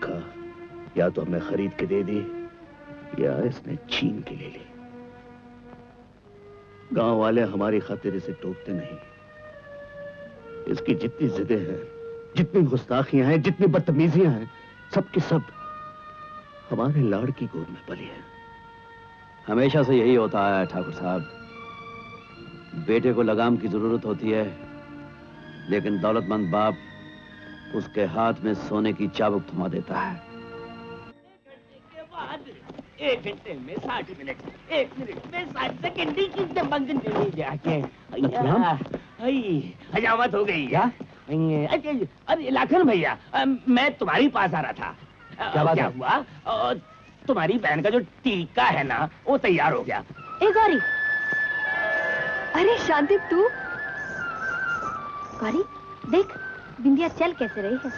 रखा, या तो हमने खरीद के दे दी या इसने छीन के ले ली। गांव वाले हमारी खातिर इसे टोकते नहीं। इसकी जितनी जिदें हैं, जितनी गुस्ताखियां हैं, जितनी बदतमीजियां हैं, सब की सब हमारे लाड़ की गोद में पली है। हमेशा से यही होता है ठाकुर साहब, बेटे को लगाम की जरूरत होती है, लेकिन दौलतमंद बाप उसके हाथ में सोने की चाबुक थमा देता है। 1 घंटे में 60 मिनट, 1 मिनट में 60 सेकंड की दबंग नहीं जाके हजामत हो गई क्या? अरे लाखन भैया, मैं तुम्हारी पास आ रहा था। क्या हुआ? तुम्हारी बहन का जो टीका है ना, वो तैयार हो गया। ए गौरी, अरे शांति तू। गौरी देख, बिंदिया चल कैसे रही है।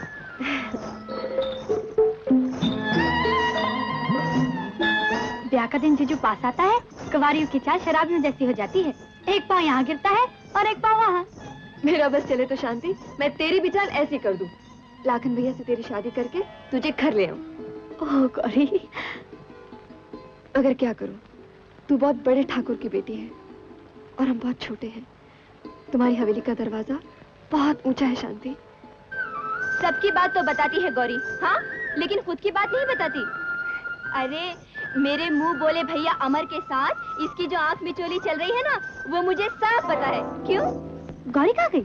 ब्याह का दिन जीजू पास आता है, कुंवारियों की चाल शराबियों जैसी हो जाती है। एक पाँव यहाँ गिरता है और एक पाँव वहाँ। मेरा बस चले तो शांति, मैं तेरी भी चाल ऐसी कर दूं। लाखन भैया से तेरी शादी करके तुझे घर ले आऊं। ओह गौरी, अगर क्या करूं, तू बहुत बड़े ठाकुर की बेटी है और हम बहुत छोटे हैं। तुम्हारी हवेली का दरवाजा बहुत ऊंचा है शांति। सबकी बात तो बताती है गौरी, हाँ, लेकिन खुद की बात नहीं बताती। अरे मेरे मुंह बोले भैया अमर के साथ इसकी जो आंख में चोली चल रही है ना, वो मुझे साफ पता है। क्यों? गौरी कहाँ गई?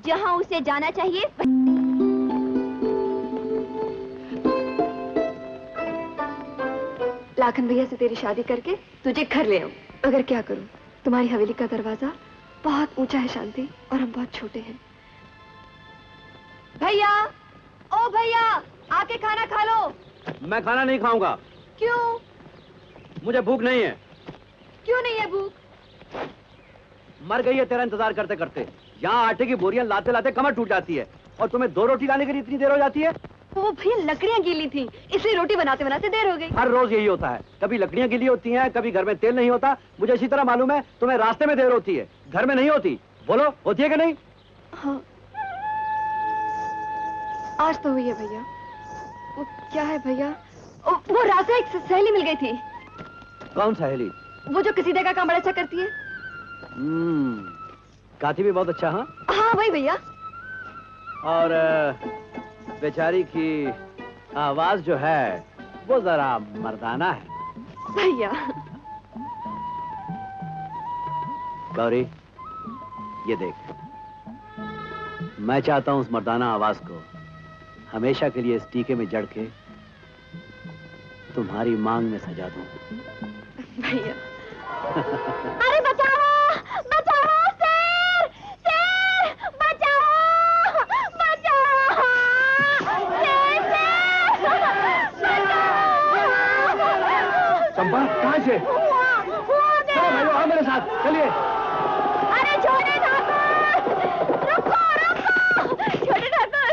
जहाँ उसे जाना चाहिए। लाखन भैया से तेरी शादी करके तुझे घर ले आऊं। अगर क्या करूं, तुम्हारी हवेली का दरवाजा बहुत ऊंचा है शांति और हम बहुत छोटे हैं। भैया, ओ भैया, आके खाना खा लो। मैं खाना नहीं खाऊंगा। क्यों? मुझे भूख नहीं है। क्यों नहीं है भूख? मर गई है तेरा इंतजार करते करते। यहाँ आटे की बोरियां लाते लाते कमर टूट जाती है, और तुम्हें 2 रोटी लाने के लिए इतनी देर हो जाती है। वो भैया लकड़ियां गीली थी, इसलिए रोटी बनाते बनाते देर हो गई। हर रोज यही होता है, कभी लकड़ियां गीली होती हैं, कभी घर में तेल नहीं होता। मुझे इसी तरह मालूम है तुम्हें रास्ते में देर होती है, घर में नहीं होती। बोलो, होती है कि नहीं? हाँ, आज तो हुई है भैया। वो क्या है भैया, वो रात में एक सहेली मिल गई थी। कौन सहेली? वो जो कसीदे का काम बड़ा अच्छा करती है। गाती भी बहुत अच्छा। हाँ हाँ वही भैया। और बेचारी की आवाज जो है वो जरा मर्दाना है भैया। गौरी, ये देख, मैं चाहता हूं उस मर्दाना आवाज को हमेशा के लिए इस टीके में जड़ के तुम्हारी मांग में सजा दूं। भैया। अरे बचाओ, बचाओ, शेर, शेर, बचाओ, बचाओ, शेर, बचाओ। चंपा, कहाँ से? चलो भाई, आओ मेरे साथ, चलिए। अरे छोटे ठाकुर, रुको, रुको, छोटे ठाकुर,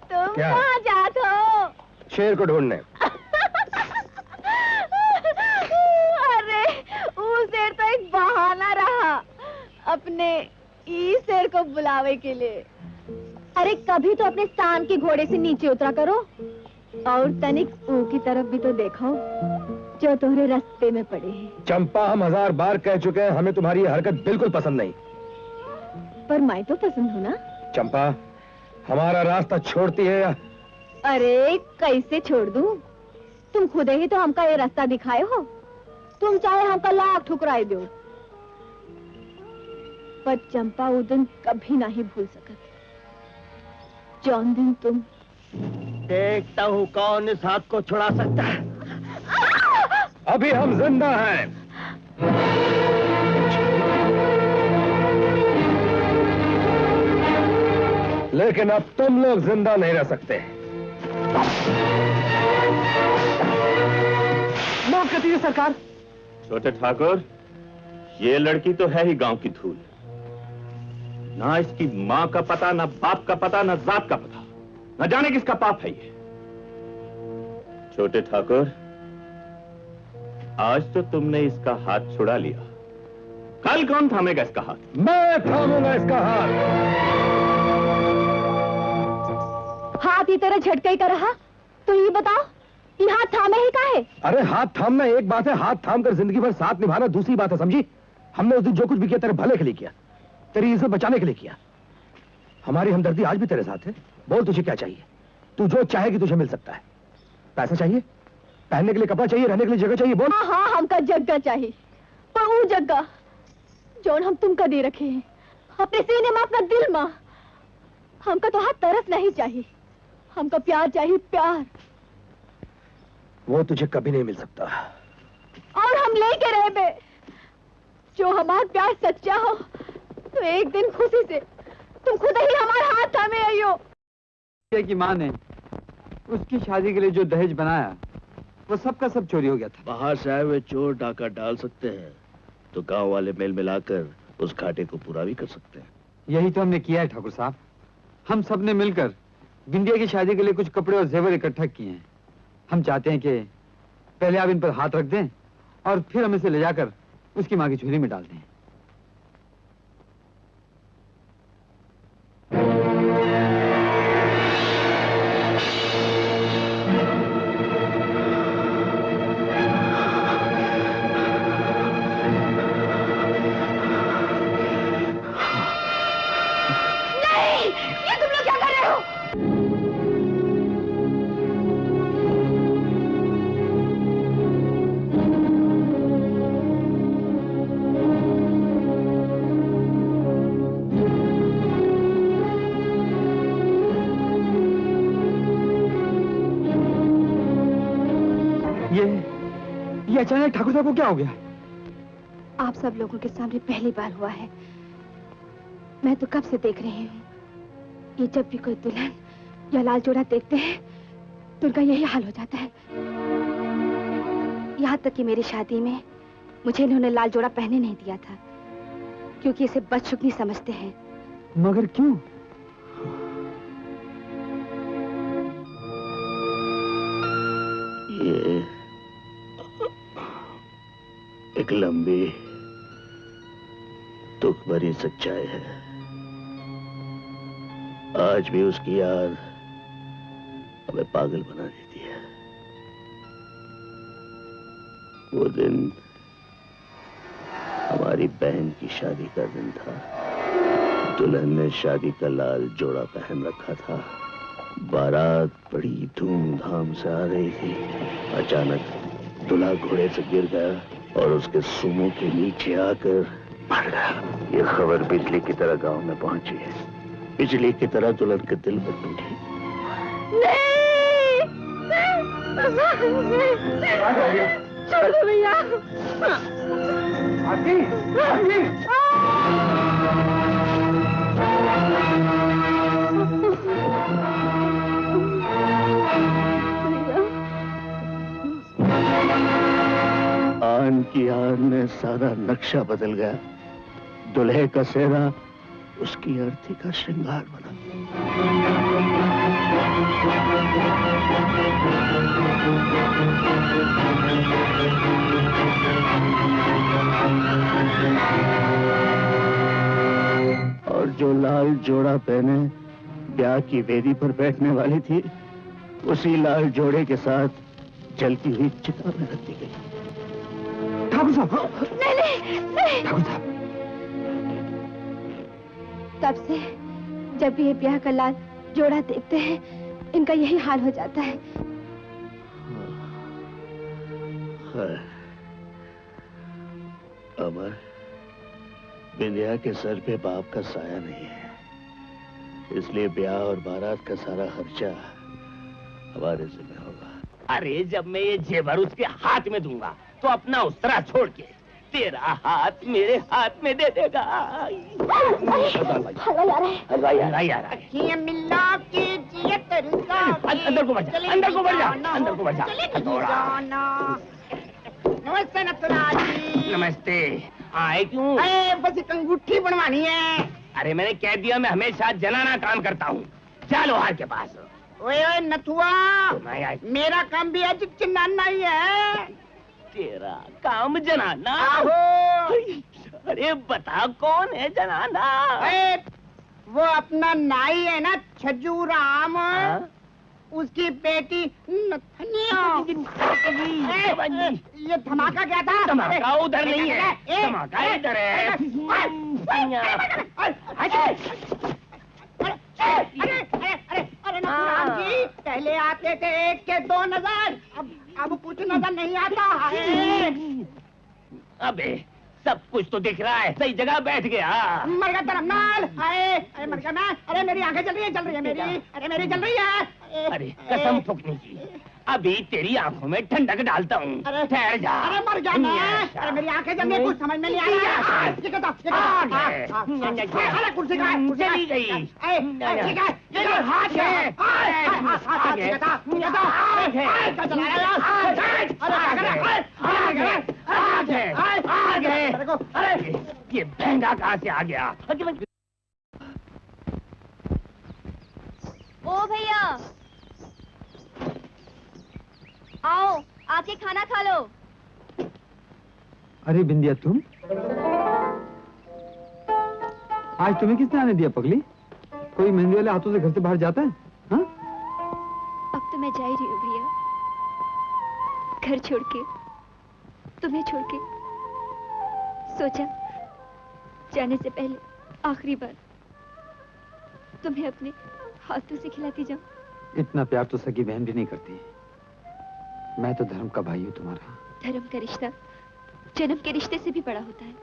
तुम कहाँ जाते हो? शेर को ढूंढने। अरे वो शेर तो एक बहाना रहा अपने ई शेर को बुलावे के लिए। अरे कभी तो अपने स्थान के घोड़े से नीचे उतरा करो और तनिक ऊ की तरफ भी तो देखो जो तुम्हारे रास्ते में पड़े हैं। चंपा, हम 1000 बार कह चुके हैं, हमें तुम्हारी ये हरकत बिल्कुल पसंद नहीं। पर मैं तो पसंद हूँ ना। चंपा, हमारा रास्ता छोड़ती है या? अरे कैसे छोड़ दूं? तुम खुद ही तो हमका ये रास्ता दिखाए हो। तुम चाहे हमका लाख ठुकराए दो, पर चंपा वो दिन कभी नहीं भूल सकत जौन दिन तुम। देखता हूँ कौन इस हाथ को छुड़ा सकता है। अभी हम जिंदा हैं। लेकिन अब तुम लोग जिंदा नहीं रह सकते। माफ करती सरकार। छोटे ठाकुर, ये लड़की तो है ही गांव की धूल। ना इसकी मां का पता, ना बाप का पता, ना जात का पता, न जाने किसका पाप है ये। छोटे ठाकुर, आज तो तुमने इसका हाथ छुड़ा लिया, कल कौन थामेगा इसका हाथ? मैं थामूंगा इसका हाथ। हाथ ही तरह झटका ही का रहा, तो ये बताओ ये हाथ थामे ही का है? अरे हाथ थामना एक बात है, हाथ थाम कर जिंदगी भर साथ निभाना दूसरी बात है, समझी? हमने उस दिन जो कुछ भी किया तेरे भले के लिए किया, तेरी इज्जत बचाने के लिए किया। हमारी हमदर्दी आज भी तेरे साथ है। बोल तुझे क्या चाहिए? तू जो चाहेगी तुझे मिल सकता है। पैसा चाहिए, पहनने के लिए कपड़ा चाहिए, रहने के लिए जगह चाहिए, बोल। हाँ, हमका जगह चाहिए, पर वो जगह जो हम तुमका दे रखे हैं अपने सीने में, अपना दिल में। हमका तो हाथ तरस नहीं चाहिए, हमका प्यार चाहिए, प्यार। वो तुझे कभी नहीं मिल सकता। और हम लेके रहे बे, जो हमारा प्यार सच्चा हो तो एक दिन खुशी से तुम खुद ही हमारे हाथ थामे आइयो। की माँ ने उसकी शादी के लिए जो दहेज बनाया वो सब का सब चोरी हो गया था। बाहर से आए हुए चोर डाका डाल सकते हैं तो गांव वाले मेल मिलाकर उस घाटे को पूरा भी कर सकते हैं। यही तो हमने किया है ठाकुर साहब। हम सब ने मिलकर बिंदिया की शादी के लिए कुछ कपड़े और जेवर इकट्ठा किए हैं। हम चाहते हैं कि पहले आप इन पर हाथ रख दें और फिर हम इसे ले जाकर उसकी माँ की झोली में डाल दें। ये अचानक ठाकुर साहब को क्या हो गया? आप सब लोगों के सामने पहली बार हुआ है। मैं तो कब से देख रही हूँ, ये जब भी कोई दुल्हन या लाल जोड़ा देखते हैं तो उनका यही हाल हो जाता है। यहाँ तक कि मेरी शादी में मुझे इन्होंने लाल जोड़ा पहने नहीं दिया था, क्योंकि इसे बदशुगनी समझते हैं। मगर क्यों? ये एक लंबी दुख भरी सच्चाई है। आज भी उसकी याद हमें पागल बना देती है। वो दिन हमारी बहन की शादी का दिन था। दुल्हन ने शादी का लाल जोड़ा पहन रखा था। बारात बड़ी धूमधाम से आ रही थी। अचानक दूल्हा घोड़े से गिर गया और उसके सूमों के नीचे आकर मर गया। ये खबर बिजली की तरह गांव में पहुंची है। बिजली की तरह दुल्हन के दिल पर टूटी। छोड़ दो भैया। आन की आन में सारा नक्शा बदल गया। दुल्हे का सेहरा उसकी अर्थी का श्रृंगार बना। और जो लाल जोड़ा पहने ब्याह की वेदी पर बैठने वाली थी, उसी लाल जोड़े के साथ जलती हुई चिता में रख दी गई। ठाकुर साहब! नहीं। ठाकुर साहब! तब से जब भी ये ब्याह का लाल जोड़ा देखते हैं, इनका यही हाल हो जाता है। अमर, बिंदिया के सर पे बाप का साया नहीं है, इसलिए ब्याह और बारात का सारा खर्चा हमारे जिम्मे होगा। अरे जब मैं ये जेवर उसके हाथ में दूंगा तो अपना उस्तरा छोड़ के तेरा हाथ मेरे हाथ में दे देगा। हलवाई आ रहा है। ये मिला के जियत रुका के अंदर को बढ़ जा, अंदर को बढ़ जा, अंदर को बढ़ जा। नमस्ते नटराज जी। नमस्ते। आए क्यों? बस एक अंगूठी बनवानी है। अरे मैंने कह दिया मैं हमेशा जनाना काम करता हूँ। जा लोहार के पास। ओए नथुआ, मेरा काम भी आज चिन्नाना ही है। तेरा काम जनाना? आहो। अरे बता कौन है जनाना? वो अपना नाई है ना छज्जू राम, उसकी बेटी नथनिया। ये धमाका क्या था? धमाका उधर नहीं है, धमाका इधर है। अरे राम जी, पहले आते थे 1 के 2 नजर, अब कुछ नजर नहीं आता है। अबे सब कुछ तो दिख रहा है, सही जगह बैठ गया। मर गया धर्मनाल, अरे मर गया मैं। अरे मेरी आंखें जल रही है मेरी, अरे मेरी जल रही है। अरे कसम फूकने की, अभी तेरी आंखों में ठंडक डालता हूँ। अरे ठहर जा। अरे मर गया मैं। अरे मेरी आंखें जल रही, कुछ समझ में नहीं आ रहा। अरे कुर्सी का है, चली गई। ठीक है, ये जो हाथ है, अरे ये बहंगा कहाँ से आ गया? ओ भैया, आओ आके खाना खा लो। अरे बिंदिया, तुम आज तुम्हें किसने आने दिया पगली? कोई मेहंदी वाले हाथों से घर से बाहर जाता है? हाँ? अब तो मैं जा ही रही हूँ भैया, घर छोड़ के, तुम्हें छोड़ के। सोचा जाने से पहले आखिरी बार तुम्हें अपने हाथों से खिलाती जाऊं। इतना प्यार तो सगी बहन भी नहीं करती। मैं तो धर्म का भाई हूँ तुम्हारा। धर्म का रिश्ता जन्म के रिश्ते से भी बड़ा होता है,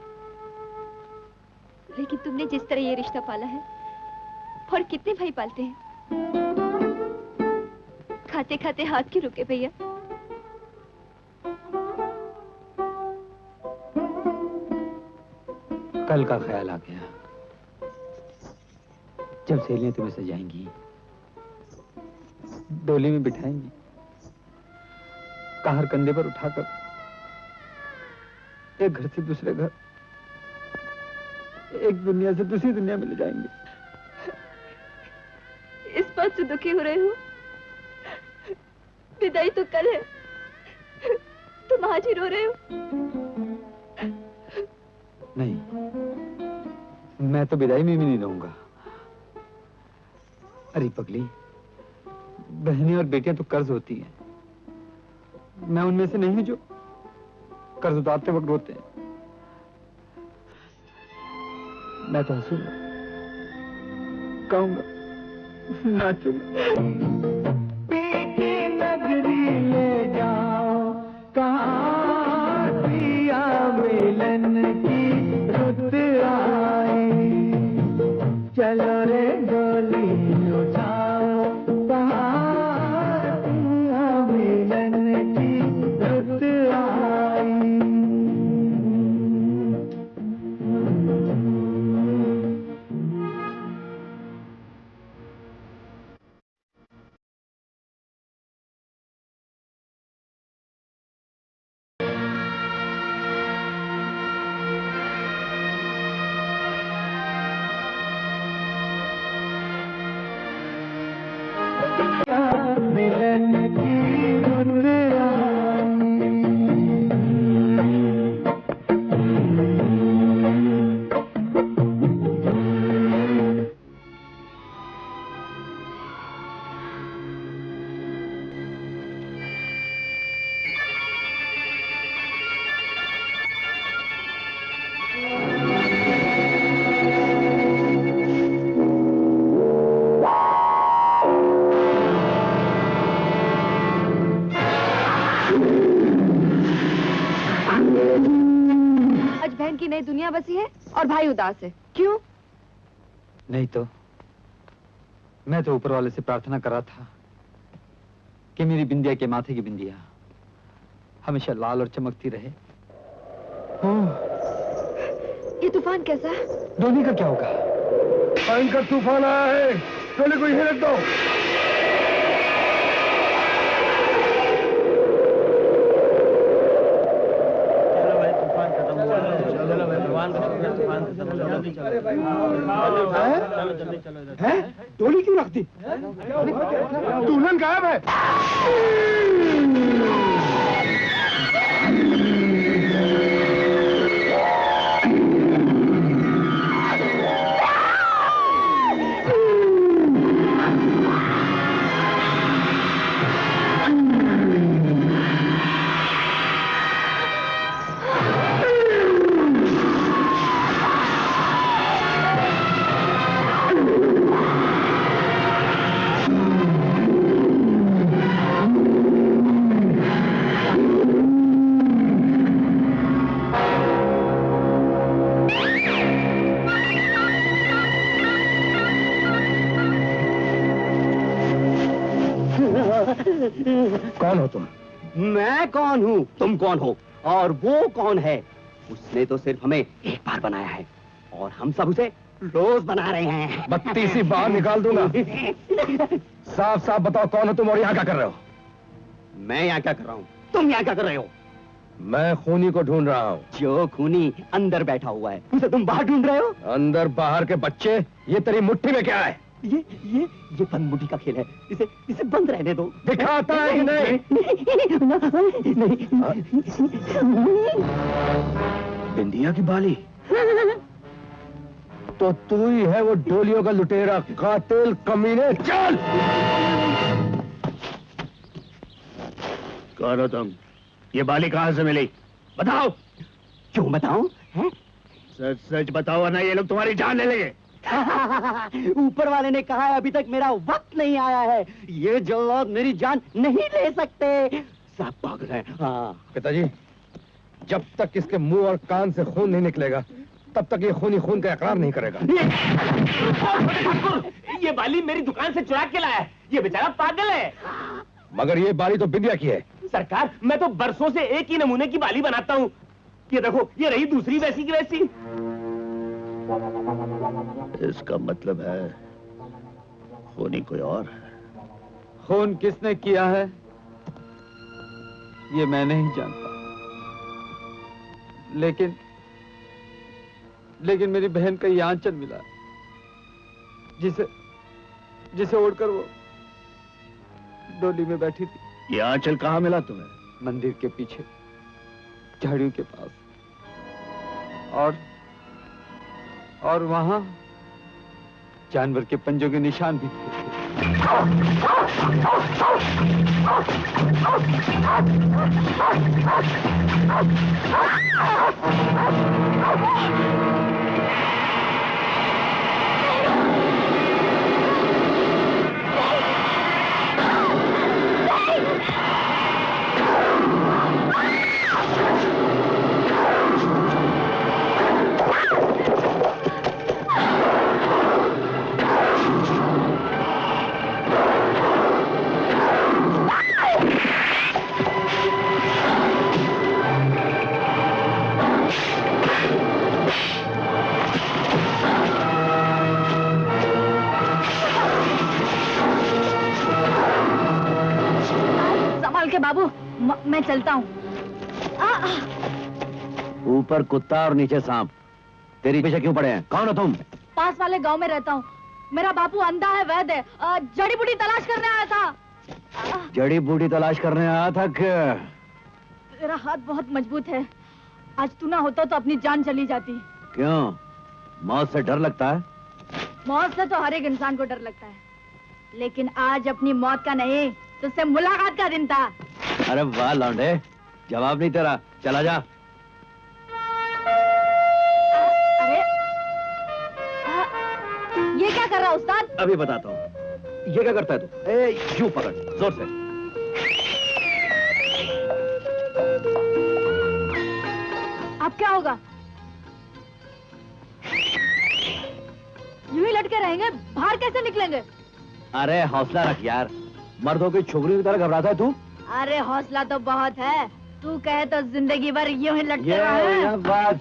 लेकिन तुमने जिस तरह ये रिश्ता पाला है, और कितने भाई पालते हैं, खाते खाते हाथ क्यों रुके भैया? कल का ख्याल आ गया, जब सहेलियां तुम्हें सजाएंगी, डोली में बिठाएंगी, कहर कंधे पर उठाकर एक घर से दूसरे घर, एक दुनिया से दूसरी दुनिया में ले जाएंगे। इस बात से दुखी हो रहे हो? विदाई तो कल है, तुम आज ही रो रहे हो? नहीं, मैं तो विदाई में भी नहीं रहूंगा। अरे पगली, बहनें और बेटियां तो कर्ज होती हैं। मैं उनमें से नहीं हूं जो कर्ज उतारते वक्त रोते हैं। मैं तो हंसूंगा, गाऊंगा, नाचूंगा। नगरी ले जाओ, कहाँ पिया मिलन की रुत आई। चलो रे डोली उठाओ, कहाँ पिया मिलन की रुत आई। मिलन की रुत आज बहन की नई दुनिया बसी है और भाई उदास है, क्यों? नहीं तो मैं तो ऊपर वाले से प्रार्थना कर रहा था कि मेरी बिंदिया के माथे की बिंदिया हमेशा लाल और चमकती रहे। ये तूफान कैसा? डोली का क्या होगा? भयंकर तूफान आया है, डोली को यहीं रख दो। है? डोली क्यों रखती? दुल्हन गायब है। कौन हो तुम? मैं कौन हूँ, तुम कौन हो, और वो कौन है? उसने तो सिर्फ हमें एक बार बनाया है और हम सब उसे रोज बना रहे हैं। बत्ती सी बाहर निकाल दूंगा। साफ साफ बताओ कौन हो तुम और यहाँ क्या कर रहे हो? मैं यहाँ क्या कर रहा हूँ, तुम यहाँ क्या कर रहे हो? मैं खूनी को ढूंढ रहा हूँ। जो खूनी अंदर बैठा हुआ है उसे तुम बाहर ढूंढ रहे हो? अंदर बाहर के बच्चे, ये तेरी मुट्ठी में क्या है? ये बंद मुट्ठी का खेल है, इसे बंद रहने दो। दिखाता है कि नहीं? बिंदिया की बाली तो तू ही है वो डोलियों का लुटेरा, कातिल, कमीने। चल! कौन हो तुम? ये बाली कहां से मिली? बताओ। क्यों बताऊं? सच सच बताओ ना, ये लोग तुम्हारी जान ले लेंगे। ऊपर वाले ने कहा है अभी तक मेरा वक्त नहीं आया है, ये जल्लाद मेरी जान नहीं ले सकते, सब भाग रहे हैं। हाँ पिताजी, जब तक इसके मुंह और कान से खून नहीं निकलेगा तब तक ये खूनी खून का इकरार नहीं करेगा। ये बाली मेरी दुकान से चुरा के लाया है, ये बेचारा पागल है। मगर ये बाली तो बिंदिया की है। सरकार, मैं तो बरसों से एक ही नमूने की बाली बनाता हूँ। ये देखो, ये रही दूसरी वैसी की वैसी। इसका मतलब है खूनी कोई और है। खून किसने किया है ये मैं नहीं जानता, लेकिन मेरी बहन का ये आंचल मिला, जिसे ओढ़कर वो डोली में बैठी थी। ये आंचल कहाँ मिला तुम्हें? मंदिर के पीछे, झाड़ियों के पास, और वहां जानवर के पंजों के निशान भी थे। के बाबू, मैं चलता हूँ। ऊपर कुत्ता और नीचे सांप, तेरी पीछे क्यों पड़े हैं? कौन हो तुम? पास वाले गांव में रहता हूँ। मेरा बापू अंधा है, वैद्य है, जड़ी बूटी तलाश करने आया था। जड़ी बूटी तलाश करने आया था क्या? तेरा हाथ बहुत मजबूत है, आज तू ना होता तो अपनी जान चली जाती। क्यों, मौत से डर लगता है? मौत से तो हर एक इंसान को डर लगता है, लेकिन आज अपनी मौत का नहीं, तुझसे मुलाकात का दिन था। अरे वाह लौंडे, जवाब नहीं तेरा, चला जा। अरे ये क्या कर रहा उस्ताद? अभी बताता हूँ। ये क्या करता है तू? यूं पकड़, जोर से। अब क्या होगा? यूं ही लटके रहेंगे, बाहर कैसे निकलेंगे? अरे हौसला रख यार, मर्दों की छोकरियों की तरह घबराता है तू? अरे हौसला तो बहुत है, तू कहे तो जिंदगी भर यूं ही लटके रहे। ये बात।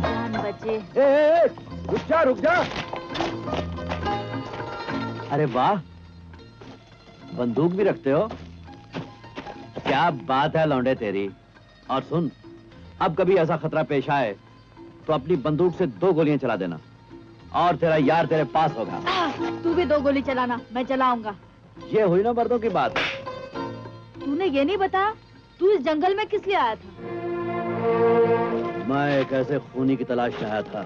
जान बचे। रुक जा। अरे वाह, बंदूक भी रखते हो, क्या बात है लौंडे तेरी। और सुन, अब कभी ऐसा खतरा पेश आए तो अपनी बंदूक से 2 गोलियां चला देना, और तेरा यार तेरे पास होगा। तू भी 2 गोली चलाना, मैं चलाऊंगा। ये हुई ना मर्दों की बात। तूने ये नहीं बताया, तू इस जंगल में किस लिए आया था? मैं एक ऐसे खूनी की तलाश में आया था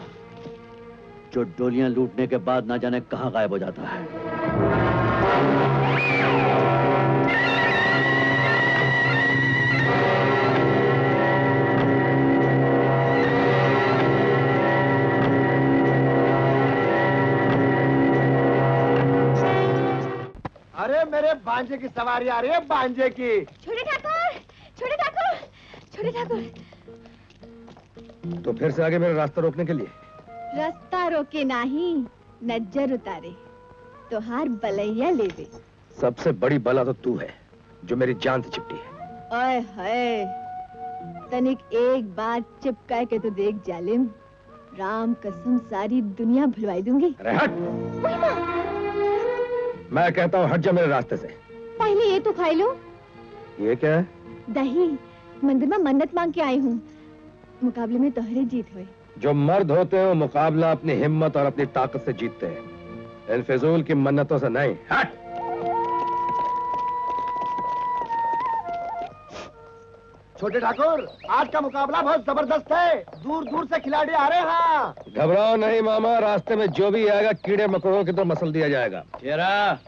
जो डोलियां लूटने के बाद ना जाने कहां गायब हो जाता है। अरे मेरे भांजे की सवारी आ रही है, भांजे की। छोटे ठाकुर, छोटे ठाकुर, छोटे ठाकुर। तो फिर से आगे मेरा रास्ता रोकने के लिए? रास्ता रोके नहीं, नजर उतारे तो हार बलैया ले दे। सबसे बड़ी बला तो तू है, जो मेरी जान से चिपटी है। ओए हाय, तनिक एक बात चिपका के तो देख जालिम, राम कसम सारी दुनिया भुलवाई दूंगी। अरे हट! मैं कहता हूँ हट जा मेरे रास्ते से। पहले ये तो खाई लो। ये क्या है? दही, मंदिर में मन्नत मांग के आई हूँ, मुकाबले में तोहरे जीत हुई। जो मर्द होते हैं वो मुकाबला अपनी हिम्मत और अपनी ताकत से जीतते हैं, इन फिजूल की मन्नतों से नहीं। हट! छोटे ठाकुर, आज का मुकाबला बहुत जबरदस्त है, दूर दूर से खिलाड़ी आ रहे हैं। घबराओ नहीं मामा, रास्ते में जो भी आएगा कीड़े मकोड़ों की तो मसल दिया जाएगा। शेरा,